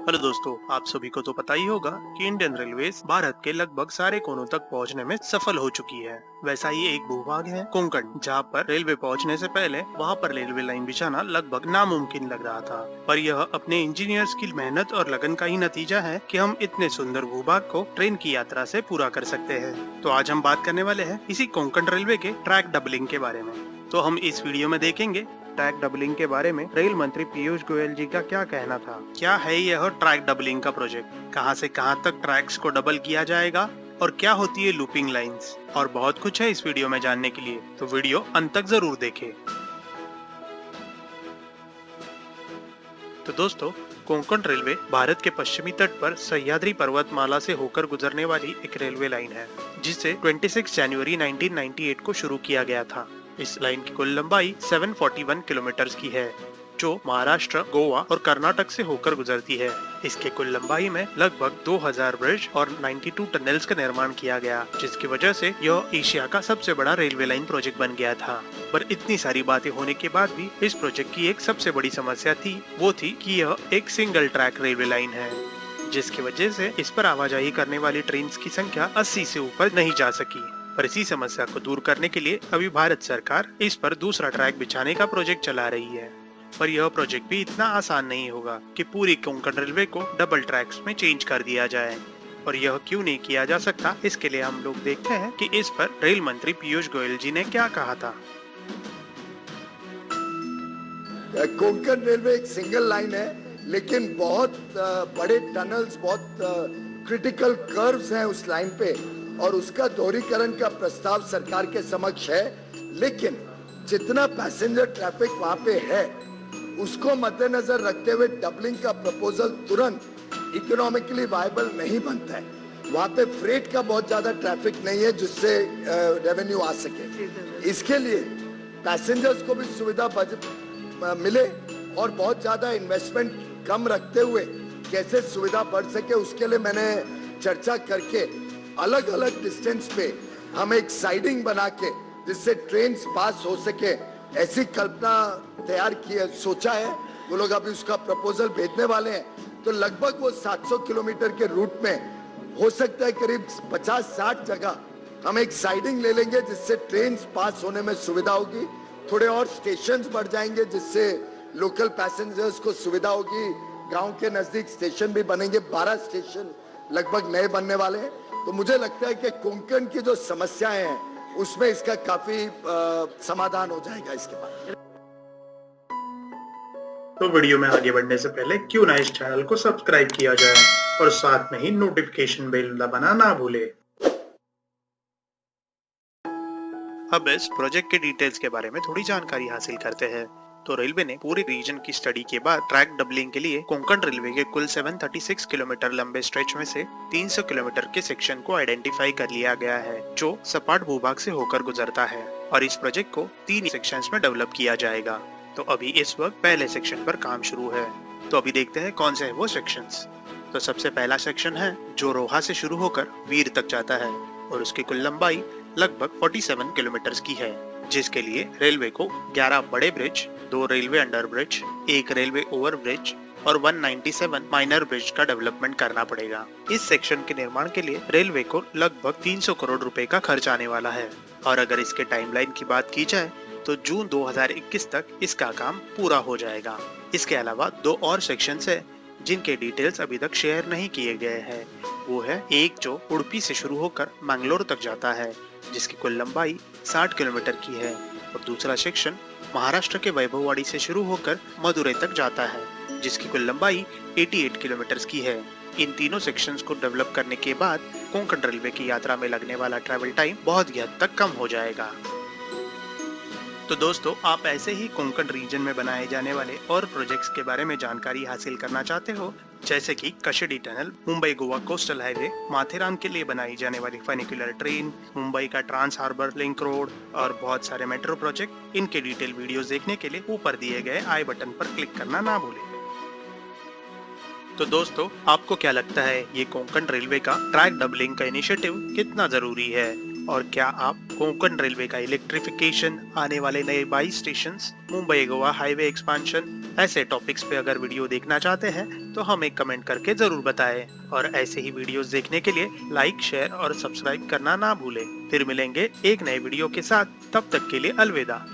Hello दोस्तों, आप सभी को तो पता ही होगा कि इंडियन रेलवेज भारत के लगभग सारे कोनों तक पहुंचने में सफल हो चुकी है। वैसा ही एक भूभाग है कोंकण, जहां पर रेलवे पहुंचने से पहले वहां पर रेलवे लाइन बिछाना लगभग नामुमकिन लग रहा था। पर यह अपने इंजीनियर्स की मेहनत और लगन का ही नतीजा है कि हम इतने सुंदर भूभाग को ट्रेन की यात्रा से पूरा कर सकते हैं। तो आज हम बात करने वाले हैं इसी कोंकण रेलवे के ट्रैक डबलिंग के बारे में। तो हम इस वीडियो में देखेंगे ट्रैक डबलिंग के बारे में रेल मंत्री पीयूष गोयल जी का क्या कहना था। क्या है यह ट्रैक डबलिंग का प्रोजेक्ट, कहां से कहां तक ट्रैक्स को डबल किया जाएगा और क्या होती है लूपिंग लाइंस, और बहुत कुछ है इस वीडियो में जानने के लिए, तो वीडियो अंत तक जरूर देखें। तो दोस्तों, कोंकण रेलवे भारत के पश्चिमी तट पर सह्याद्री पर्वतमाला से होकर गुजरने वाली एक रेलवे लाइन है, जिसे 26 जनवरी 1998 को शुरू किया गया था। इस लाइन की कुल लंबाई 741 किलोमीटर की है, जो महाराष्ट्र, गोवा और कर्नाटक से होकर गुजरती है। इसके कुल लंबाई में लगभग 2000 ब्रिज और 92 टनल्स का निर्माण किया गया, जिसकी वजह से यह एशिया का सबसे बड़ा रेलवे लाइन प्रोजेक्ट बन गया था। पर इतनी सारी बातें होने के बाद भी इस प्रोजेक्ट की एक सबसे बड़ी समस्या थी, वो थी कि यह एक सिंगल ट्रैक रेलवे लाइन है, जिसकी वजह से इस पर आवाजाही करने वाली ट्रेन की संख्या 80 से ऊपर नहीं जा सकी। पर इसी समस्या को दूर करने के लिए अभी भारत सरकार इस पर दूसरा ट्रैक बिछाने का प्रोजेक्ट चला रही है। पर यह प्रोजेक्ट भी इतना आसान नहीं होगा कि पूरी कोंकण रेलवे को डबल ट्रैक्स में चेंज कर दिया जाए। और यह क्यों नहीं किया जा सकता, इसके लिए हम लोग देखते हैं कि इस पर रेल मंत्री पीयूष गोयल जी ने क्या कहा था। कोंकण रेलवे एक सिंगल लाइन है, लेकिन बहुत बड़े टनल्स, बहुत क्रिटिकल कर्व्स हैं उस लाइन पे, और उसका दोहरीकरण का प्रस्ताव सरकार के समक्ष है। लेकिन जितना पैसेंजर ट्रैफिक वहां पे है, उसको मद्देनजर रखते हुए डबलिंग का प्रपोजल तुरंत इकोनॉमिकली वायबल नहीं बनता है। वहां पे फ्रेट का बहुत ज्यादा ट्रैफिक नहीं है जिससे रेवेन्यू आ सके। इसके लिए पैसेंजर्स को भी सुविधा मिले और बहुत ज्यादा इन्वेस्टमेंट कम रखते हुए कैसे सुविधा बढ़ सके, उसके लिए मैंने चर्चा करके अलग अलग डिस्टेंस पे हम एक साइडिंग बना के जिससे ट्रेन पास हो सके, ऐसी कल्पना तैयार की है, सोचा है। वो लोग अभी उसका प्रपोजल भेजने वाले हैं। तो लगभग वो 700 किलोमीटर के रूट में हो सकता है करीब 50-60 जगह हम एक साइडिंग ले लेंगे, जिससे ट्रेन पास होने में सुविधा होगी। थोड़े और स्टेशंस बढ़ जाएंगे जिससे लोकल पैसेंजर्स को सुविधा होगी। गांव के नजदीक स्टेशन भी बनेंगे, 12 स्टेशन लगभग नए बनने वाले हैं। तो मुझे लगता है कि कोंकण की जो समस्याएं हैं उसमें इसका काफी समाधान हो जाएगा इसके बाद। तो वीडियो में आगे बढ़ने से पहले क्यों ना इस चैनल को सब्सक्राइब किया जाए और साथ में ही नोटिफिकेशन बेल दबाना ना भूले। अब इस प्रोजेक्ट के डिटेल्स के बारे में थोड़ी जानकारी हासिल करते हैं। तो रेलवे ने पूरे रीजन की स्टडी के बाद ट्रैक डबलिंग के लिए कोंकण रेलवे के कुल 736 किलोमीटर लंबे स्ट्रेच में से 300 किलोमीटर के सेक्शन को आइडेंटिफाई कर लिया गया है, जो सपाट भूभाग से होकर गुजरता है। और इस प्रोजेक्ट को 3 सेक्शंस में डेवलप किया जाएगा। तो अभी इस वक्त पहले सेक्शन पर काम शुरू है। तो अभी देखते हैं कौन से है वो सेक्शंस। तो सबसे पहला सेक्शन है जो रोहा से शुरू होकर वीर तक जाता है, और उसकी कुल लंबाई लगभग 47 किलोमीटर की है, जिसके लिए रेलवे को 11 बड़े bridge, 2 railway under bridge, 1 railway over bridge और 197 माइनर ब्रिज का डेवलपमेंट करना पड़ेगा। इस सेक्शन के निर्माण के लिए रेलवे को लगभग 300 करोड़ रुपए का खर्च आने वाला है। और अगर इसके टाइमलाइन की बात की जाए तो जून 2021 तक इसका काम पूरा हो जाएगा। इसके अलावा 2 और सेक्शंस है जिनके डिटेल्स अभी तक शेयर नहीं किए गए हैं। वो है एक जो उडुपी से शुरू होकर मैंगलोर तक जाता है, जिसकी कुल लंबाई 60 किलोमीटर की है, और दूसरा सेक्शन महाराष्ट्र के वैभववाड़ी से शुरू होकर मदुरै तक जाता है, जिसकी कुल लंबाई 88 किलोमीटर की है। इन तीनों सेक्शंस को डेवलप करने के बाद कोंकण रेलवे की यात्रा में लगने वाला ट्रैवल टाइम बहुत ही हद तक कम हो जाएगा। तो दोस्तों, आप ऐसे ही कोंकण रीजन में बनाए जाने वाले और प्रोजेक्ट्स के बारे में जानकारी हासिल करना चाहते हो, जैसे कि Kashedi tunnel, Mumbai Goa coastal highway, Matheran के लिए बनाई जाने वाली फनिकुलर ट्रेन, मुंबई का ट्रांस हार्बर लिंक रोड और बहुत सारे मेट्रो प्रोजेक्ट, इनके डिटेल वीडियोस देखने के लिए ऊपर दिए गए आई बटन पर क्लिक करना ना भूलें। तो दोस्तों, आपको क्या लगता है ये कोंकण रेलवे का ट्रैक डबलिंग का इनिशिएटिव कितना जरूरी है? और क्या आप कोंकण रेलवे का इलेक्ट्रिफिकेशन, आने वाले नए 22 station, Mumbai Goa highway expansion, ऐसे टॉपिक्स पे अगर वीडियो देखना चाहते हैं तो हमें कमेंट करके जरूर बताएं। और ऐसे ही वीडियोस देखने के लिए लाइक, शेयर और सब्सक्राइब करना ना भूलें। फिर मिलेंगे एक नए वीडियो के साथ, तब तक के लिए अलविदा।